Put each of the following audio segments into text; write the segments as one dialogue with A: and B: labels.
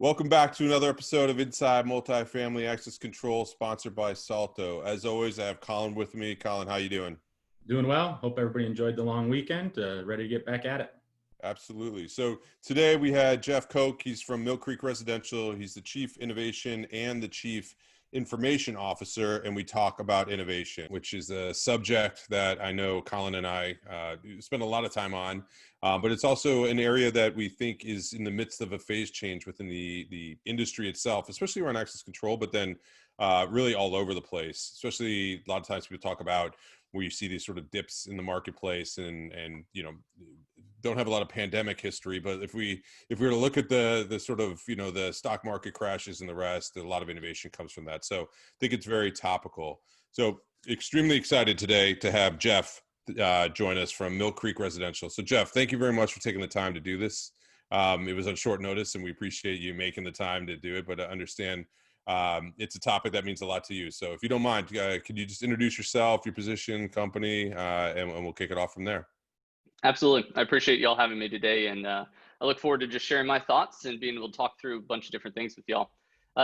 A: Welcome back to another episode of Inside Multifamily Access Control, sponsored by Salto. As always, I have Colin with me. Colin, how you doing?
B: Doing well. Hope everybody enjoyed the long weekend. Ready to get back at it.
A: Absolutely. So today we had Jeff Kok. He's from Mill Creek Residential. He's the Chief Innovation and the Chief Information Officer, and we talk about innovation, which is a subject that I know Colin and I spend a lot of time on, but it's also an area that we think is in the midst of a phase change within the industry itself, especially around access control, but then really all over the place. Especially a lot of times people talk about where you see these sort of dips in the marketplace and don't have a lot of pandemic history, but if we were to look at the sort of, the stock market crashes and the rest, a lot of innovation comes from that. So I think it's very topical. So extremely excited today to have Jeff join us from Mill Creek Residential. So Jeff, thank you very much for taking the time to do this. It was on short notice and we appreciate you making the time to do it, but I understand it's a topic that means a lot to you. So if you don't mind, could you just introduce yourself, your position, company, and we'll kick it off from there.
C: Absolutely. I appreciate y'all having me today. And I look forward to just sharing my thoughts and being able to talk through a bunch of different things with y'all.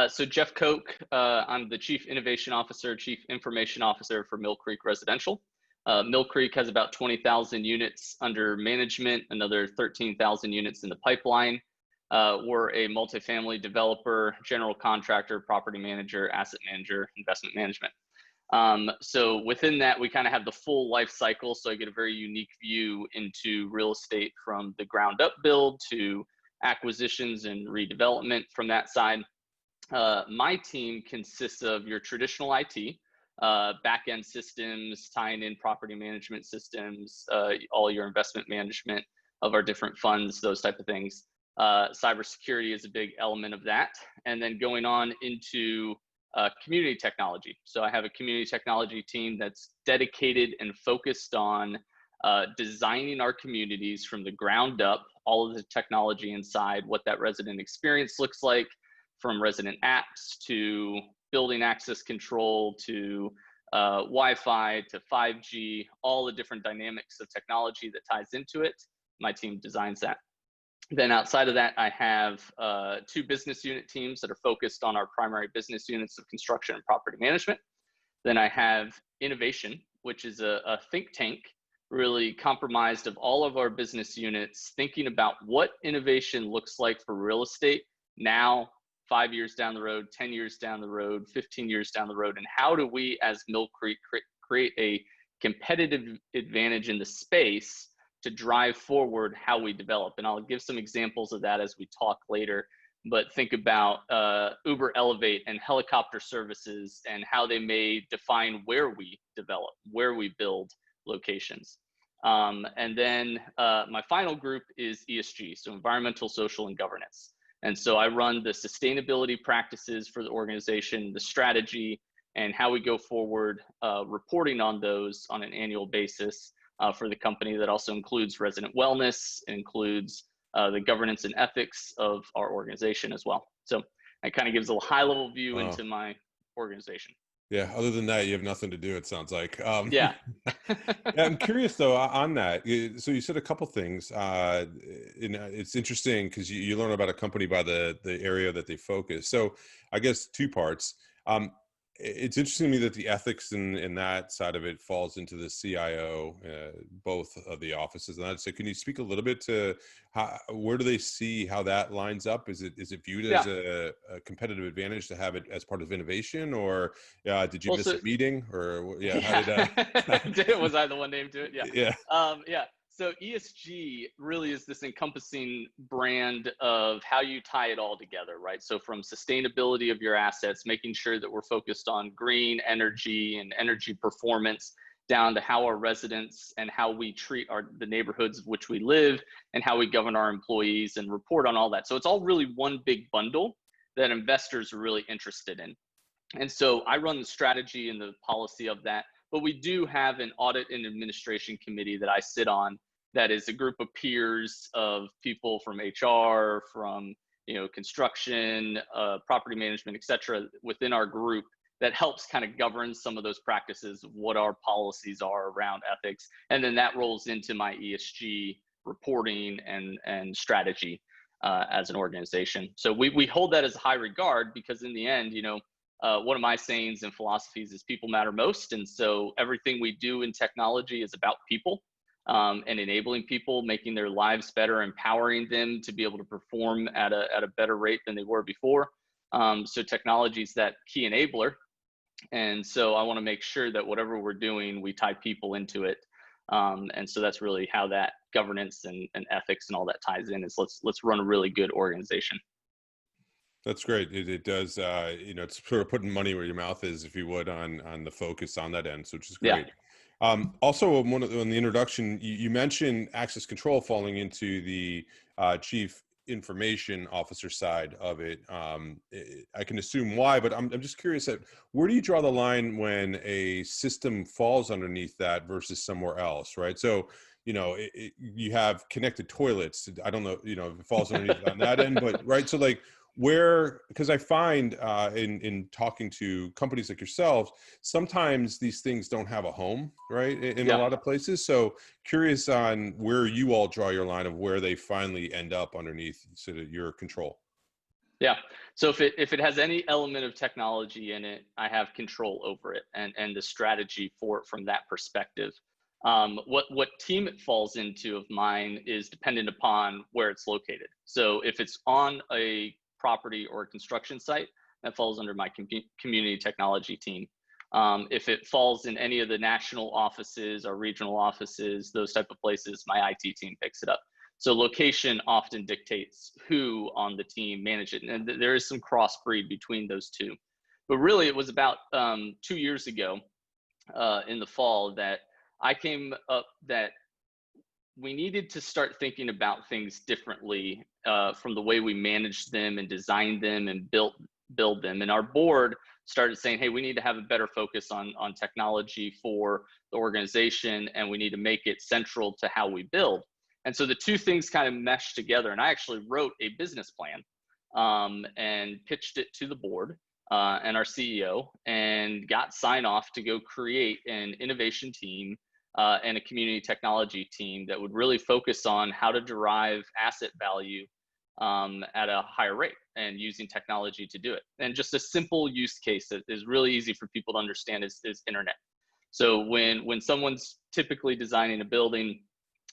C: So Jeff Kok, I'm the Chief Innovation Officer, Chief Information Officer for Mill Creek Residential. Mill Creek has about 20,000 units under management, another 13,000 units in the pipeline. We're a multifamily developer, general contractor, property manager, asset manager, investment management. So within that, we kind of have the full life cycle. So I get a very unique view into real estate from the ground up build to acquisitions and redevelopment from that side. My team consists of your traditional IT, back-end systems, tying in property management systems, all your investment management of our different funds, those type of things. Cybersecurity is a big element of that. And then going on into community technology. So I have a community technology team that's dedicated and focused on designing our communities from the ground up, all of the technology inside, what that resident experience looks like, from resident apps to building access control to Wi-Fi to 5G, all the different dynamics of technology that ties into it. My team designs that. Then outside of that, I have two business unit teams that are focused on our primary business units of construction and property management. Then I have innovation, which is a think tank, really comprised of all of our business units, thinking about what innovation looks like for real estate now, 5 years down the road, 10 years down the road, 15 years down the road, and how do we as Mill Creek create a competitive advantage in the space to drive forward how we develop. And I'll give some examples of that as we talk later, but think about Uber Elevate and helicopter services and how they may define where we develop, where we build locations. And then my final group is ESG, so environmental, social, and governance. And so I run the sustainability practices for the organization, the strategy, and how we go forward, reporting on those on an annual basis. For the company. That also includes resident wellness, includes the governance and ethics of our organization as well. So it kind of gives a high level view into my organization.
A: Yeah. Other than that, you have nothing to do, it sounds like.
C: Yeah.
A: I'm curious though on that. So you said a couple things. It's interesting because you learn about a company by the area that they focus. So I guess two parts. It's interesting to me that the ethics in that side of it falls into the CIO, both of the offices. And that. So can you speak a little bit to where do they see how that lines up? Is it viewed as a competitive advantage to have it as part of innovation, or did you miss a meeting, or how did
C: was I the one named to it? Yeah. So ESG really is this encompassing brand of how you tie it all together, right? So from sustainability of your assets, making sure that we're focused on green energy and energy performance, down to how our residents and how we treat the neighborhoods of which we live and how we govern our employees and report on all that. So it's all really one big bundle that investors are really interested in. And so I run the strategy and the policy of that, but we do have an audit and administration committee that I sit on that is a group of peers of people from HR, from construction, property management, et cetera, within our group that helps kind of govern some of those practices of what our policies are around ethics. And then that rolls into my ESG reporting and strategy. as an organization. So we hold that as high regard because in the end, one of my sayings and philosophies is people matter most. And so everything we do in technology is about people, and enabling people, making their lives better, empowering them to be able to perform at a better rate than they were before. So technology is that key enabler. And so I want to make sure that whatever we're doing, we tie people into it. And so that's really how that governance and ethics and all that ties in is let's run a really good organization.
A: That's great. It does, it's sort of putting money where your mouth is, if you would, on the focus on that end, so which is great.
C: Yeah.
A: Also, in the introduction, you mentioned access control falling into the chief information officer side of it. I can assume why, but I'm just curious at where do you draw the line when a system falls underneath that versus somewhere else, right? So, you have connected toilets. I don't know, if it falls underneath on that end, but right. So like, because I find in talking to companies like yourselves, sometimes these things don't have a home, right, in a lot of places. So curious on where you all draw your line of where they finally end up underneath sort of your control.
C: Yeah. So if it has any element of technology in it, I have control over it and the strategy for it from that perspective. What team it falls into of mine is dependent upon where it's located. So if it's on a property or a construction site, that falls under my community technology team. If it falls in any of the national offices or regional offices, those type of places, my IT team picks it up. So location often dictates who on the team manage it. And there is some crossbreed between those two. But really, it was about 2 years ago in the fall that I came up that we needed to start thinking about things differently from the way we managed them and designed them and build them. And our board started saying, hey, we need to have a better focus on technology for the organization, and we need to make it central to how we build. And so the two things kind of meshed together. And I actually wrote a business plan and pitched it to the board and our CEO and got sign off to go create an innovation team and a community technology team that would really focus on how to derive asset value at a higher rate and using technology to do it. And just a simple use case that is really easy for people to understand is internet. So when someone's typically designing a building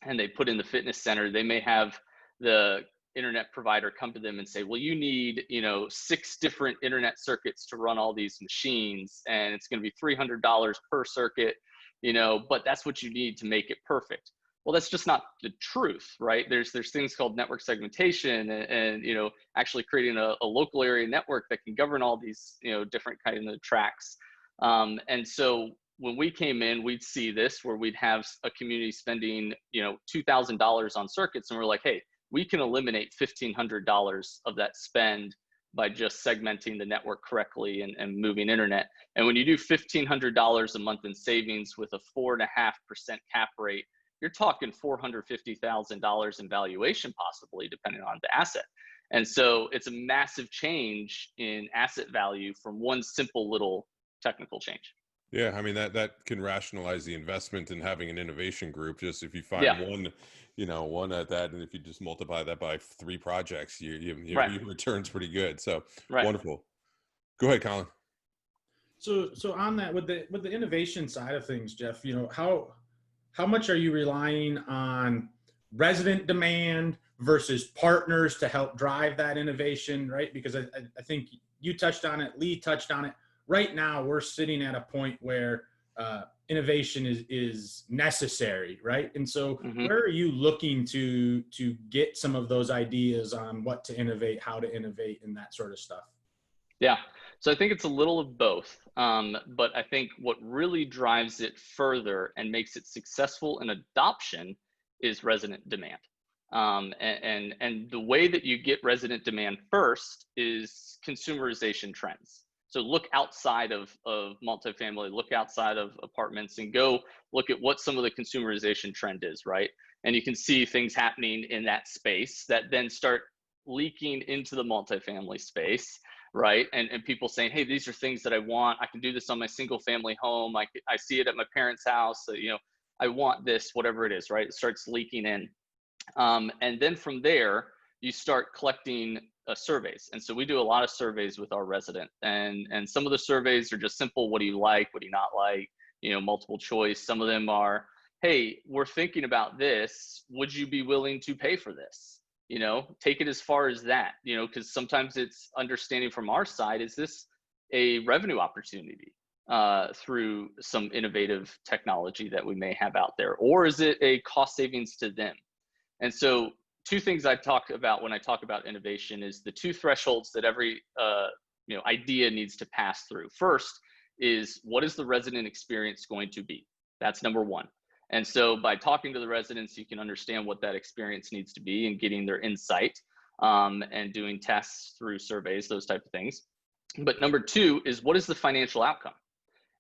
C: and they put in the fitness center, they may have the internet provider come to them and say, well, you need 6 different internet circuits to run all these machines, and it's going to be $300 per circuit, but that's what you need to make it perfect. Well, that's just not the truth, right? There's things called network segmentation and actually creating a local area network that can govern all these different kind of tracks. And so when we came in, we'd see this where we'd have a community spending $2,000 on circuits, and we're like, hey, we can eliminate $1,500 of that spend by just segmenting the network correctly and moving internet. And when you do $1,500 a month in savings with a 4.5% cap rate, you're talking $450,000 in valuation, possibly, depending on the asset. And so it's a massive change in asset value from one simple little technical change.
A: Yeah, I mean that can rationalize the investment in having an innovation group. Just if you find one at that, and if you just multiply that by 3 projects, your return's pretty good. So wonderful. Go ahead, Colin.
B: So on that, with the innovation side of things, Jeff, how much are you relying on resident demand versus partners to help drive that innovation, right? Because I think you touched on it, Lee touched on it. Right now, we're sitting at a point where innovation is necessary, right? And so where are you looking to get some of those ideas on what to innovate, how to innovate, and that sort of stuff?
C: Yeah, so I think it's a little of both, but I think what really drives it further and makes it successful in adoption is resident demand. And the way that you get resident demand first is consumerization trends. So look outside of multifamily, look outside of apartments, and go look at what some of the consumerization trend is, right? And you can see things happening in that space that then start leaking into the multifamily space, right? And people saying, hey, these are things that I want. I can do this on my single family home. I see it at my parents' house. So, I want this, whatever it is, right? It starts leaking in. And then from there, you start collecting surveys. And so we do a lot of surveys with our resident, and some of the surveys are just simple. What do you like? What do you not like? Multiple choice. Some of them are, hey, we're thinking about this. Would you be willing to pay for this? Take it as far as that, because sometimes it's understanding from our side, is this a revenue opportunity through some innovative technology that we may have out there, or is it a cost savings to them? And so two things I talk about when I talk about innovation is the two thresholds that every idea needs to pass through. First is, what is the resident experience going to be? That's number one. And so by talking to the residents, you can understand what that experience needs to be and getting their insight, and doing tests through surveys, those type of things. But number two is, what is the financial outcome?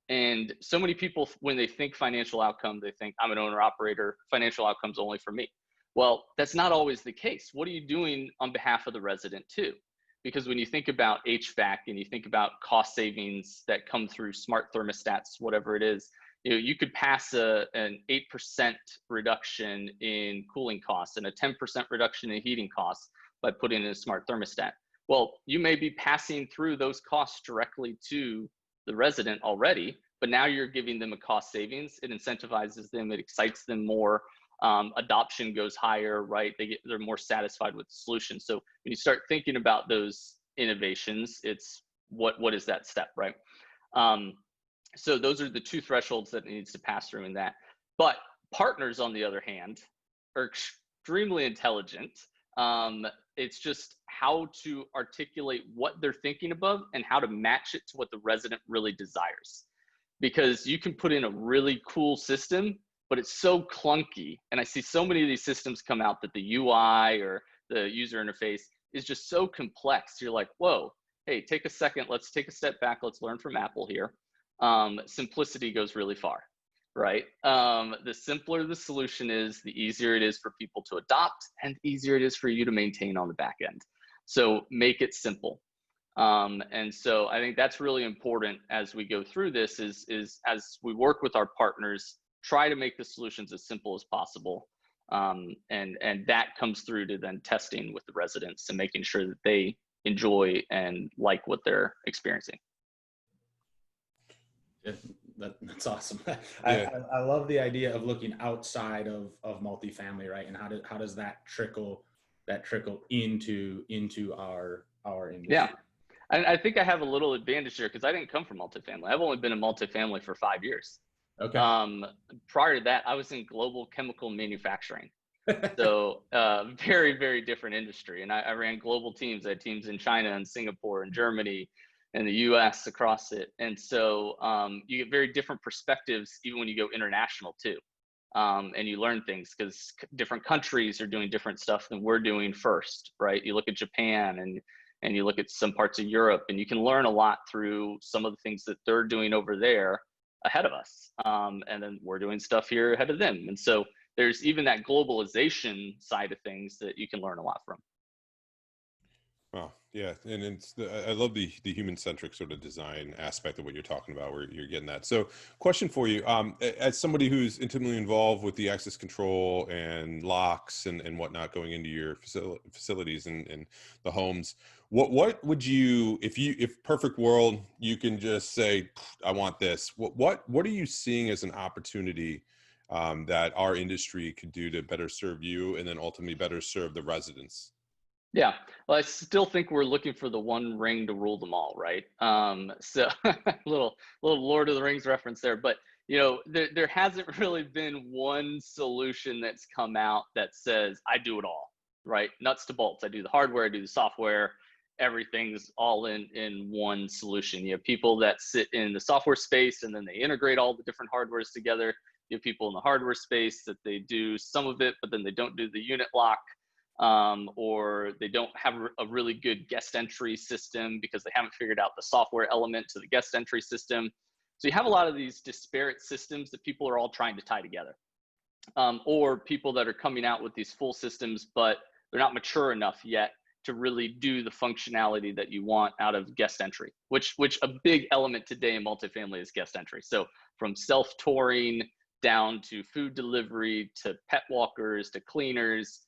C: And so many people, when they think financial outcome, they think, I'm an owner operator, financial outcome's only for me. Well, that's not always the case. What are you doing on behalf of the resident too? Because when you think about HVAC and you think about cost savings that come through smart thermostats, whatever it is, you could pass an 8% reduction in cooling costs and a 10% reduction in heating costs by putting in a smart thermostat. Well, you may be passing through those costs directly to the resident already, but now you're giving them a cost savings. It incentivizes them, it excites them more. Adoption goes higher, right? They're more satisfied with the solution. So when you start thinking about those innovations, it's what is that step, right? So those are the two thresholds that it needs to pass through in that. But partners, on the other hand, are extremely intelligent. It's just how to articulate what they're thinking above and how to match it to what the resident really desires. Because you can put in a really cool system, but it's so clunky. And I see so many of these systems come out that the UI or the user interface is just so complex. You're like, whoa, hey, take a second. Let's take a step back. Let's learn from Apple here. Simplicity goes really far, right? The simpler the solution is, the easier it is for people to adopt, and the easier it is for you to maintain on the back end. So make it simple. And so I think that's really important as we go through this, is as we work with our partners, try to make the solutions as simple as possible. And that comes through to then testing with the residents and making sure that they enjoy and like what they're experiencing.
B: That's awesome.
A: Yeah.
B: I love the idea of looking outside of multifamily, right? And how does that trickle into our industry?
C: Yeah. And I think I have a little advantage here because I didn't come from multifamily. I've only been in multifamily for 5 years.
B: Okay.
C: Prior to that, I was in global chemical manufacturing. So very, very different industry. And I ran global teams. I had teams in China and Singapore and Germany and the US across it. And so you get very different perspectives even when you go international too. And you learn things because different countries are doing different stuff than we're doing first, right? You look at Japan and you look at some parts of Europe, and you can learn a lot through some of the things that they're doing over there ahead of us. And then we're doing stuff here ahead of them. And so there's even that globalization side of things that you can learn a lot from.
A: Wow. Yeah. And I love the human-centric sort of design aspect of what you're talking about, where you're getting that. So question for you, as somebody who's intimately involved with the access control and locks and whatnot going into your facilities and the homes, what would you, if perfect world, you can just say, I want this, what are you seeing as an opportunity that our industry could do to better serve you and then ultimately better serve the residents?
C: Yeah, well, I still think we're looking for the one ring to rule them all, right? So little Lord of the Rings reference there, but there hasn't really been one solution that's come out that says I do it all, right? Nuts to bolts. I do the hardware, I do the software, everything's all in one solution. You have people that sit in the software space and then they integrate all the different hardwares together. You have people in the hardware space that they do some of it, but then they don't do the unit lock. Or they don't have a really good guest entry system because they haven't figured out the software element to the guest entry system. So you have a lot of these disparate systems that people are all trying to tie together. Or people that are coming out with these full systems, but they're not mature enough yet to really do the functionality that you want out of guest entry, which a big element today in multifamily is guest entry. So from self-touring down to food delivery, to pet walkers, to cleaners,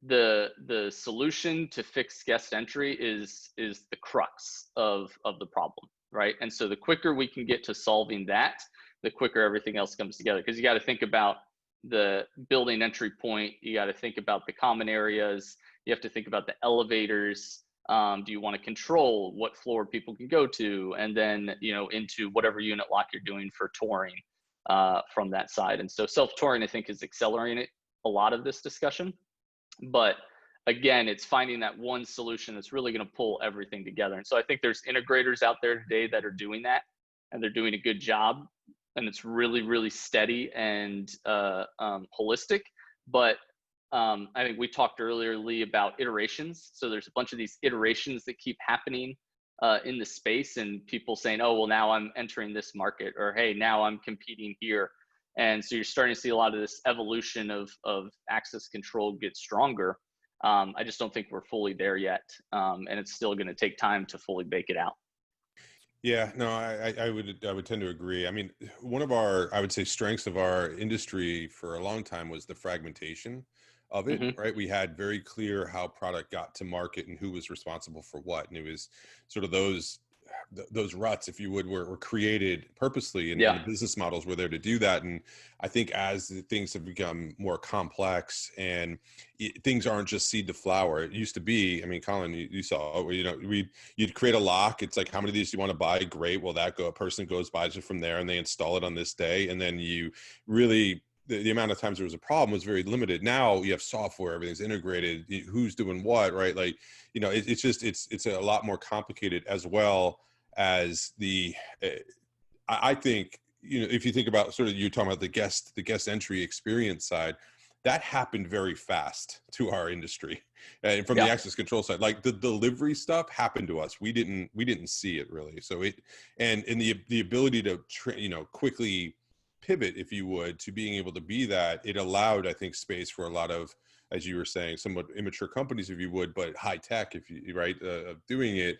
C: the solution to fix guest entry is the crux of the problem, right? And so the quicker we can get to solving that, the quicker everything else comes together. Because you got to think about the building entry point, you got to think about the common areas, you have to think about the elevators. Do you want to control what floor people can go to, and then into whatever unit lock you're doing for touring from that side. And so self-touring, I think, is accelerating a lot of this discussion. But again, it's finding that one solution that's really going to pull everything together. And so I think there's integrators out there today that are doing that, and they're doing a good job. And it's really, really steady and holistic. But I think we talked earlier, Lee, about iterations. So there's a bunch of these iterations that keep happening in the space, and people saying, oh, well, now I'm entering this market, or hey, now I'm competing here. And so you're starting to see a lot of this evolution of access control get stronger. I just don't think we're fully there yet. And it's still going to take time to fully bake it out.
A: Yeah, no, I would tend to agree. I mean, one of our, I would say, strengths of our industry for a long time was the fragmentation of it,
C: Mm-hmm.
A: right? We had very clear how product got to market and who was responsible for what. And it was sort of those ruts, if you would, were created purposely, and
C: Yeah.
A: the business models were there to do that. And I think as things have become more complex and things aren't just seed to flower, it used to be, I mean, Colin, you saw, you'd create a lock. It's like, how many of these do you want to buy? Great. Well, a person goes, buys it from there, and they install it on this day. And then you really, the amount of times there was a problem was very limited. Now you have software, everything's integrated, who's doing what, right? Like, it's a lot more complicated, as well as I think, if you think about sort of, you're talking about the guest entry experience side, that happened very fast to our industry, and from the access control side, like the delivery stuff happened to us. We didn't see it really. So and the ability to quickly pivot, if you would, to being able to be that, it allowed, I think, space for a lot of, as you were saying, somewhat immature companies, if you would, but high tech, if you doing it,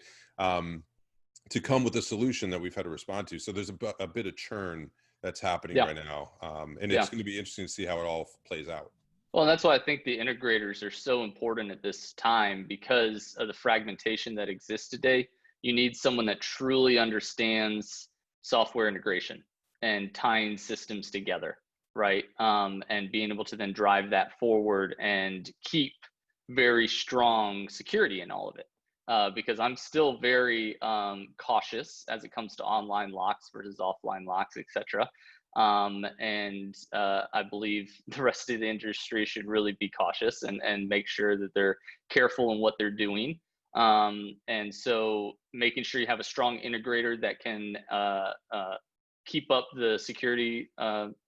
A: to come with a solution that we've had to respond to. So there's a bit of churn that's happening right now, and it's going to be interesting to see how it all plays out.
C: Well, that's why I think the integrators are so important at this time, because of the fragmentation that exists today. You need someone that truly understands software integration and tying systems together, right? And being able to then drive that forward and keep very strong security in all of it. Because I'm still very cautious as it comes to online locks versus offline locks, etc. And I believe the rest of the industry should really be cautious and make sure that they're careful in what they're doing. And so making sure you have a strong integrator that can keep up the security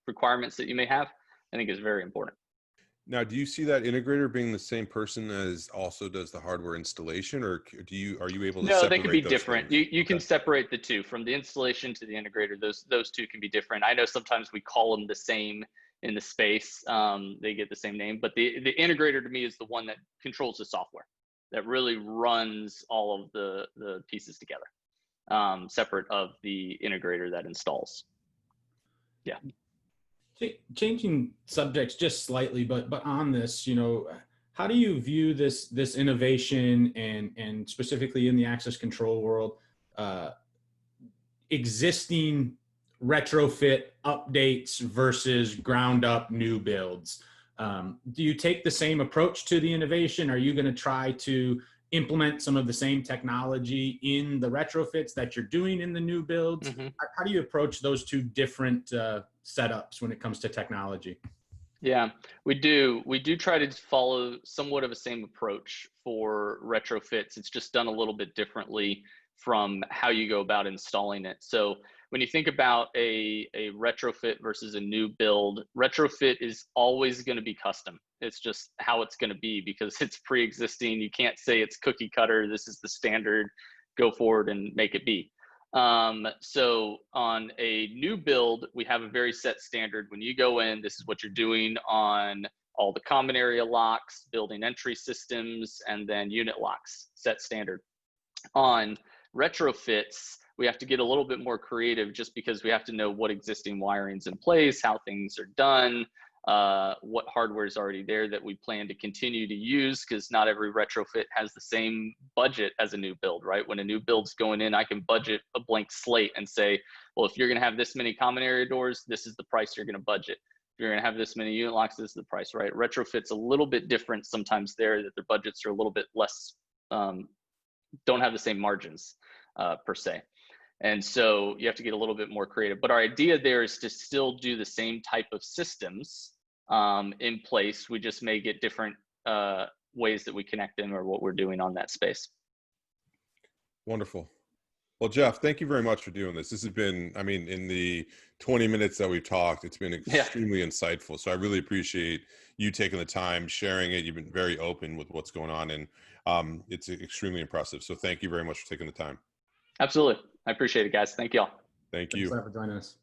C: requirements that you may have, I think is very important.
A: Now, do you see that integrator being the same person as also does the hardware installation, or are you able to
C: No,
A: separate
C: they can be
A: those
C: different.
A: things?
C: You can separate the two, from the installation to the integrator. Those two can be different. I know sometimes we call them the same in the space. They get the same name, but the integrator to me is the one that controls the software, that really runs all of the pieces together, separate of the integrator that installs. Yeah.
B: Changing subjects just slightly, but on this, how do you view this innovation and specifically in the access control world, existing retrofit updates versus ground up new builds? Do you take the same approach to the innovation? Are you going to try to implement some of the same technology in the retrofits that you're doing in the new builds? Mm-hmm. How do you approach those two different setups when it comes to technology?
C: Yeah, we do try to follow somewhat of the same approach for retrofits. It's just done a little bit differently from how you go about installing it. So when you think about a retrofit versus a new build, retrofit is always going to be custom. It's just how it's going to be, because it's pre-existing. You can't say it's cookie cutter, this is the standard, go forward and make it be. So on a new build, we have a very set standard. When you go in, this is what you're doing on all the common area locks, building entry systems, and then unit locks, set standard. On retrofits, we have to get a little bit more creative, just because we have to know what existing wiring's in place, how things are done, what hardware is already there that we plan to continue to use, because not every retrofit has the same budget as a new build, right? When a new build's going in, I can budget a blank slate and say, well, if you're going to have this many common area doors, this is the price you're going to budget. If you're going to have this many unit locks, this is the price, right? Retrofit's a little bit different sometimes there, that their budgets are a little bit less, don't have the same margins per se. And so you have to get a little bit more creative. But our idea there is to still do the same type of systems in place. We just may get different ways that we connect them or what we're doing on that space.
A: Wonderful. Well, Jeff, thank you very much for doing this. This has been, I mean, in the 20 minutes that we've talked, it's been extremely insightful. So I really appreciate you taking the time, sharing it. You've been very open with what's going on, and it's extremely impressive. So thank you very much for taking the time.
C: Absolutely. I appreciate it, guys. Thank you all.
A: Thank you.
B: Thanks for joining us.